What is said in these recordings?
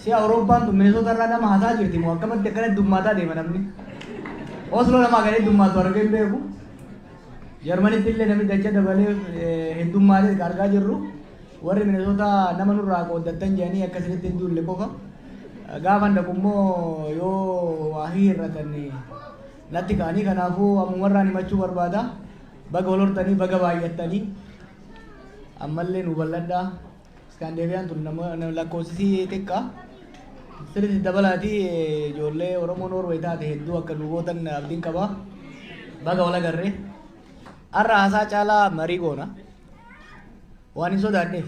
Si Auroopaan tun Minnesota irraa nama haasaa jirti moo akkamatti akkana dummaataa deema namni. Oslo nama galee dummaatu argee hin beeku. Jarmanitti illee namni dacha dabalee heddummaatee argaa jirru. Warri Minnesota nama nurraa qooddattan jedhanii akkasitti hin duulle qofa. Gaafa dhaqu immoo yoo waa hir'atan natti ka'anii kanaafuu ammumarraan himachuu barbaada. Baga wal hortanii baga baay'attanii ammallee nu bal'adhaa. Skandinaviyaan tun nama lakkoofsisii xiqqaa. Sirriitti dabalaatii ijoollee Oromoo Noorwee taate hedduu akka duubootan abdiin qaba. Baga wal agarree. Har'a haasaa caalaa marii goona. Waan hin sodaanneef.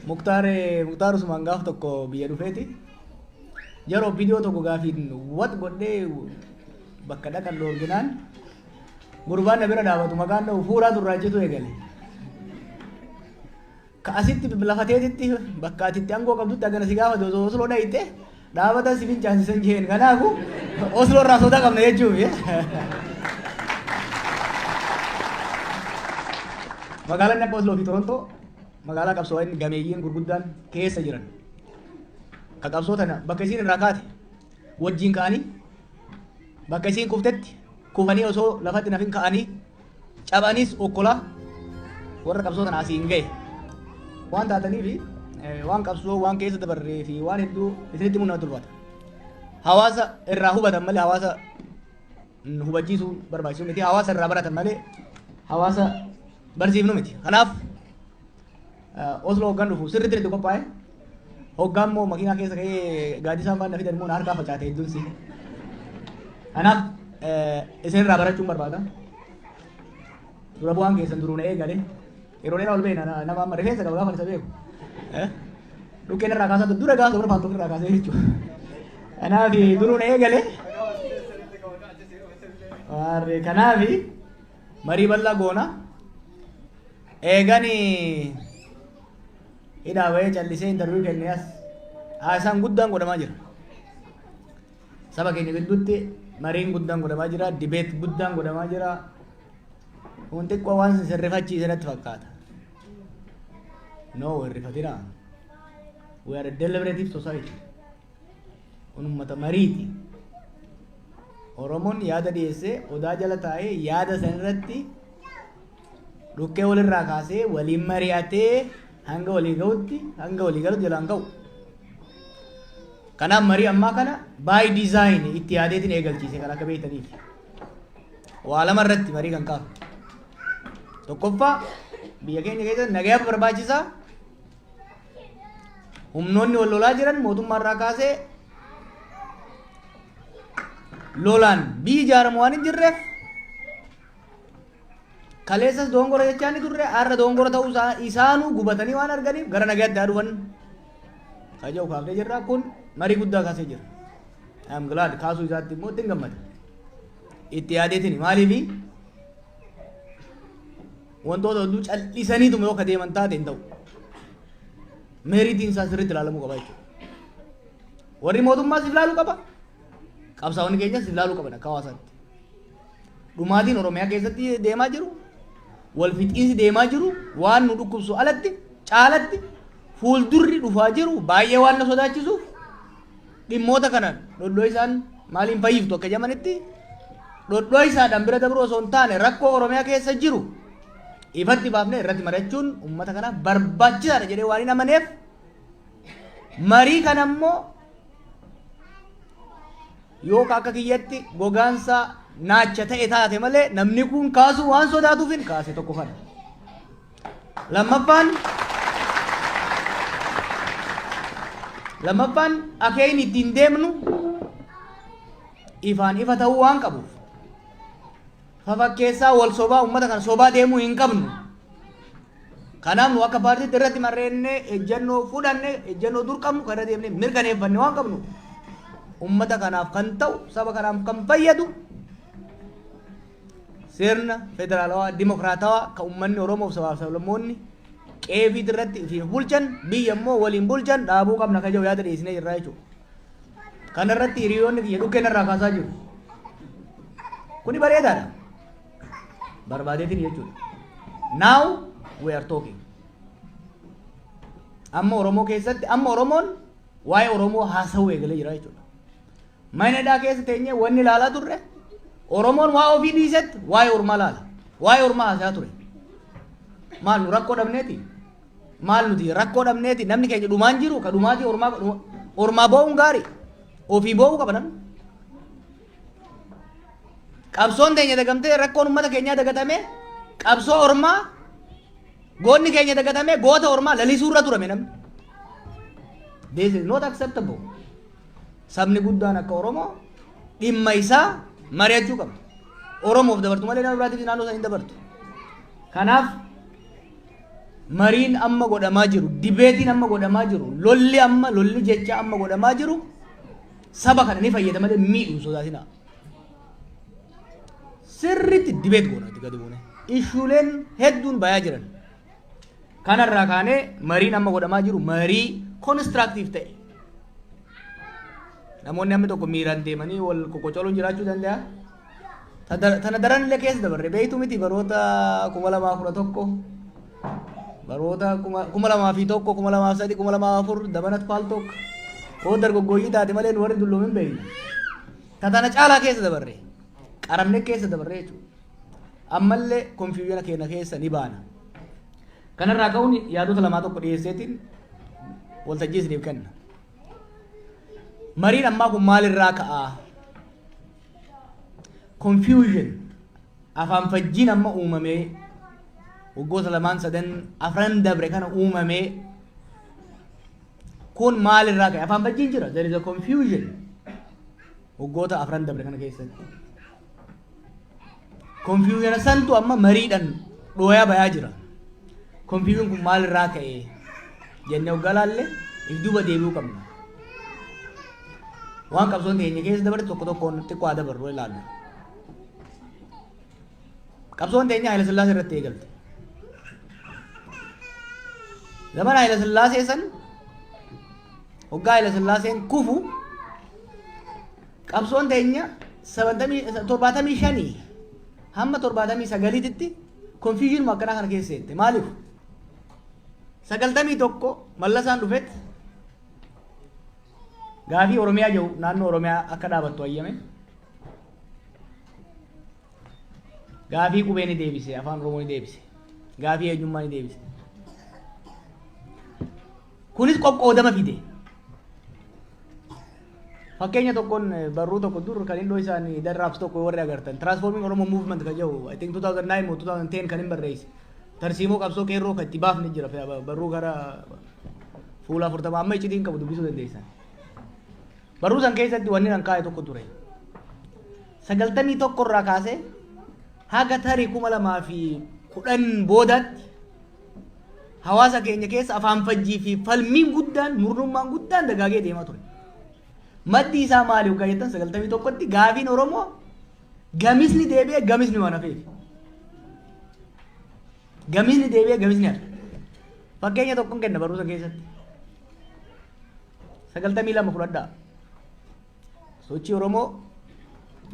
Muktaar Usmaan gaaf tokko biyya dhufeeti. Yeroo viidiyoo tokko gaafiin wat godhee bakka dhaqan dhoorginaan gurbaan na bira dhaabatu maqaan dha'u fuudhaa turraachitu eegale. Asitti lafateetitti bakka atitti aangoo qabdutti akkana si gaafate osoo Osloo dhayite dhaabata si fincaasisan jeen kanaafu Osloo irraa sodaa qabna jechuufi. Magaalaan akka Osloo fi Torontoo magaalaa qabsoo inni gameeyyiin gurguddaan keessa jiran. Ka qabsoo tana bakka isiin irraa kaate wajjin ka'anii bakka isiin kuftetti kufanii osoo lafatti nafin ka'anii cabaniis okkolaa warra qabsoo tana asii hin ga'e. Waan taataniifi waan qabsoo waan keessa dabarree fi waan hedduu isinitti mul'atu dubbata. Hawaasa irraa hubatan malee hawaasa hubachiisuu barbaachisu miti. Hawaasa irraa baratan malee hawaasa barsiifnu miti. Kanaaf Osloo hoggaan dhufu sirriitti itti qophaa'e. Hoggaan immoo makiinaa keessa ka'ee gaaddisaan waan nafi darbuun harkaa facaate hedduun si. Kanaaf isinirraa barachuun barbaada. Dura bu'aan keessan duruu na eegale. Yeroo dheeraa ol beena nama amma rifeensa qaba gaafa isa beeku. Dhukkeen irraa kaasaa dura gaafa dura faantoon irraa kaasee jechuudha. Kanaaf duruu na eegale. Kanaaf marii bal'aa goona. Eegani hidhaa bahee callisee intarviiyuu kennee as haasaan guddaan godhamaa jira. Saba keenya gidduutti mariin guddaan godhamaa jira. Dibeet guddaan godhamaa jira. Kun xiqqoo waan sirrifachiise natti fakkaata. No, hirrifatina. We are a deliberative society. Kun uummata mariiti. Oromoon yaada dhiyeessee odaa jala taa'ee yaada sanirratti dhukkee walirraa kaasee waliin mari'atee hanga walii galutti jalaan ga'u. Kanaaf marii ammaa kana by design itti yaadeetiin eegalchiise kan akka beektaniif. Waa lama irratti marii kan kaafu. Tokkoffaa biyya keenya keessatti nagayaa barbaachisaa. Humnoonni wal lolaa jiran mootummaa irraa kaasee lolaan biyyi ijaaramu waan hin jirreef kaleessas dongora jechaa ni turre har'a dongora ta'uu isaanuu gubatanii waan arganiif gara nagayaatti haa dhufan. Kaja'u kaaftee jirra kun marii guddaa kaasee jira. I'm glad kaasuu isaatti immoo ittiin gammada. Itti yaadeetiin maaliifi wantoota hedduu callisaniitu yoo ka deeman taate hin ta'u. Meeritiin isaa sirriitti ilaalamuu qaba jechuudha. Warri mootummaa siif ilaaluu qaba. Qabsaa'onni keenya siif ilaaluu qaban akka hawaasaatti. Dhumaatiin Oromiyaa keessatti deemaa jiru. Wal fixiinsi deemaa jiru. Waan nu dhukkubsu alatti caalatti fuuldurri dhufaa jiru baay'ee waan na sodaachisuuf dhimmoota kanaan dhodhoo isaan maaliin fayyiftu akka jedhamanitti dhodhoo isaadhaan bira dabruu osoo hin taane rakkoo Oromiyaa keessa jiru ifatti baafnee irratti mari'achuun uummata kanaaf barbaachisaadha jedhee waan hin amaneef marii kana immoo yoo akka kiyyatti gogaansaa naacha ta'e taate malee namni kun kaasuu waan sodaatuufin kaase tokko kana. Lammaffaan akeekni ittiin deemnu ifaan ifa ta'uu waan qabuuf fafakkeessaa wal sobaa uummata kana sobaa deemuu hin qabnu. Kanaaf nu akka paartiitti irratti marreennee ejjennoo fudhanne ejjennoo dur qabnu kan irra deemnee mirkaneeffanne waan qabnu uummata kanaaf kan ta'u saba kanaaf kan fayyadu sirna federaalawaa dimokiraatawaa kan uummanni Oromoof sabaaf sablammoonni qeefiit irratti ittiin bulchan biyya immoo waliin bulchan dhaabuu qabna kan jedhu yaada dhiyeessinee jirra jechuudha. Kana irratti hiriyoonni kiyya dhukkeen irraa kaasaa jiru. Kuni bareedaadha. Barbaadeetiin jechuudha. Now we are talking. Amma Oromoo keessatti amma Oromoon waa'ee Oromoo haasawuu eegalee jira jechuudha. Manadhaa keessa teenyee wanni ilaalaa turre Oromoon waa ofii dhiisetti waa'ee ormaa laala. Waa'ee ormaa haasaa ture. Maal nu rakkoo dhabneeti? Maal nuti rakkoo dhabneeti? Namni keenya dhumaan jiru ka dhumaati ormaa boo'uun gaarii. Ofii boo'uu qaba namni. Qabsoon teenya dagamtee rakkoon uummata keenyaa dagatame qabsoo ormaa goonni keenya dagatame goota ormaa lalisuurra turame namni. This is not acceptable. Sabni guddaan akka Oromoo dhimma isaa mari'achuu qaba. Oromoof dabartu malee nama biraatiif naannoo isaanii dabartu. Kanaaf mariin amma godhamaa jiru, dibeetiin amma godhamaa jiru, lolli jecha amma godhamaa jiru saba kana ni fayyada malee miidhuu sodaatina. Sirriitti dibeet goonatti gadi buune. Ishuuleen hedduun bayaa jiran. Kanarraa kaanee mariin amma godhamaa jiru marii constructive ta'e. Namoonni amma tokko miiraan deemanii wal qoqqocoluun jiraachuu danda'a. Tana daran illee keessa dabarre beektu miti baroota 2011 baroota 2001 2003 2004 dabanat faal tokko oo dargoggooyyii taate malee warri dulloomin beekna. Tana caalaa keessa dabarre qaramne keessa dabarre jechuudha. Ammallee konfiyuuna keenya keessa ni baana. Kanarraa ka'uun yaadota lamaa tokko dhiyeesseetiin waltajjii isiniif kenna. Mariin ammaa kun maalirraa ka'aa? Confusion afaan fajjiin amma uumamee waggoota lamaan sadan afran dabre kana uumamee kun maalirraa ka'e? Afaan fajjiin jira. There is a confusion waggoota afran dabre kana keessatti. Confusion santu amma mariidhaan dhooyaa bayaa jira. Confusion kun maalirraa ka'e jennee oggalaallee if duuba deebi'uu qabna. Waan qabsoon teenya keessa dabarte tokko tokkoon xiqqoo dabarru ilaallu. Qabsoon teenya Haayile Sillaasee irratti eegalte. Zaman Haayile Sillaasee san hoggaa Haayile Sillaaseen kufu qabsoon teenya 75 hamma 79tti confusion akkanaa kana keessa seente. Maaliif? 91 Mallasaan dhufetti gaafii Oromiyaa jiru naannoo Oromiyaa akka dhaabattu ayyame. Gaafii qubee ni deebise, afaan Oromoo ni deebise. Gaafii eenyummaa ni deebise. Kunis qoqqoodama fide. Fakkeenya tokkoon barruu tokko dur kan indoo isaanii darraabs tokko warri agartan. Transforming Oromo Movement kan jedhu I think 2009 or 2010 kan hin barreesse. Tarsiimoo qabsoo qeerroo kan itti baafne jira barruu gara fuula 40 amma iccitiin qabu dubbisuu dandeessan. Barruu san keessatti wanni nan kaa'e tokko ture. 91 irraa kaasee haga tarii 2010 boodaatti hawaasa keenya keessa afaan fajjii fi falmiin guddaan murnummaan guddaan dagaagee deemaa ture. Maddi isaa maali ugaa jettan 91tti gaafiin Oromoo gamisni deebi'ee gamisni waan hafeef. Gamisni deebi'ee gamisni hafe. Fakkeenya tokkoon kenna barruu san keessatti. 92 fudhadhaa. Sochii Oromoo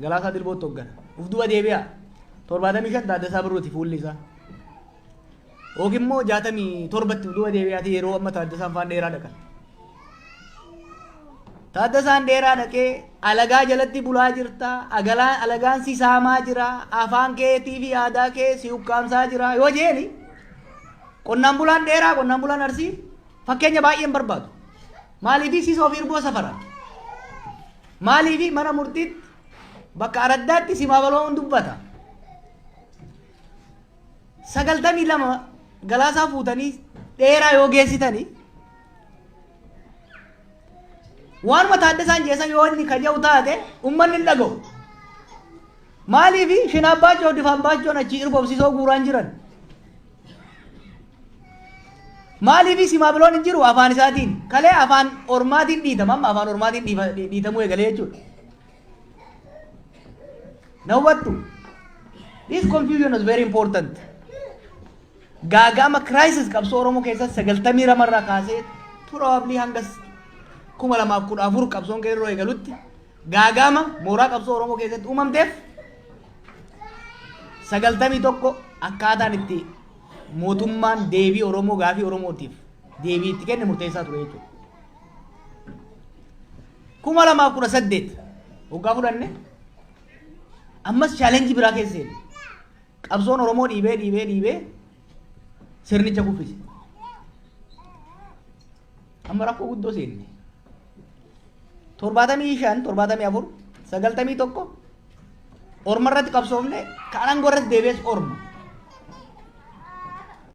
Galaasaa Dilbootti hoggana. Uf duba deebi'a. 75 Taaddasaa Birruuti fuulli isaa. Yookiin immoo 67tti duba deebi'aati yeroo amma Taaddasaan faan dheeraa dhaqan. Taaddasaan dheeraa dhaqee alagaa jalatti bulaa jirta. Alagaan si saamaa jira. Afaan keetii fi aadaa kee si ukkaamsaa jira. Yoo jeeni qonnaan bulaan dheeraa qonnaan bulaan Arsii fakkeenya baay'een barbaadu. Maaliif siis ofii irboo safara? Maaliif mana murtiitti bakka araddaatti simaa baloo'uun dubbata. 92 galaasaa fuutanii dheeraa yoo geessitanii waan mataa adda isaan jeessan yoo inni kaja'u taate ummanni hin dhaga'u. Maaliifi Shinaabaachoo Difaanbaachoo achi irbobsisoo guuraan jiran. Maaliifi simaa biloon hin jiru afaan isaatiin kalee afaan ormaatiin dhiitama amma afaan ormaatiin dhiitamuu eegalee jechuudha. Na hubattu? This confusion is very important. Gaagama crisis qabsoo Oromoo keessatti 92 irraa kaasee probably hangas 2014 qabsoon qeerroo eegalutti gaagama mooraa qabsoo Oromoo keessatti uumamteef 91 akkaataan itti mootummaan deebii Oromoo gaafii Oromootiif deebii itti kenne murteessaa ture jechuudha. 2018 waggaa fudhanne ammas challenge biraa keessa seene. Qabsoon Oromoo dhiibee sirnicha kuffise. Amma rakkoo guddoo seenne. 75 74 91 orma irratti qabsoofne kan aangoo irratti deebi'es orma.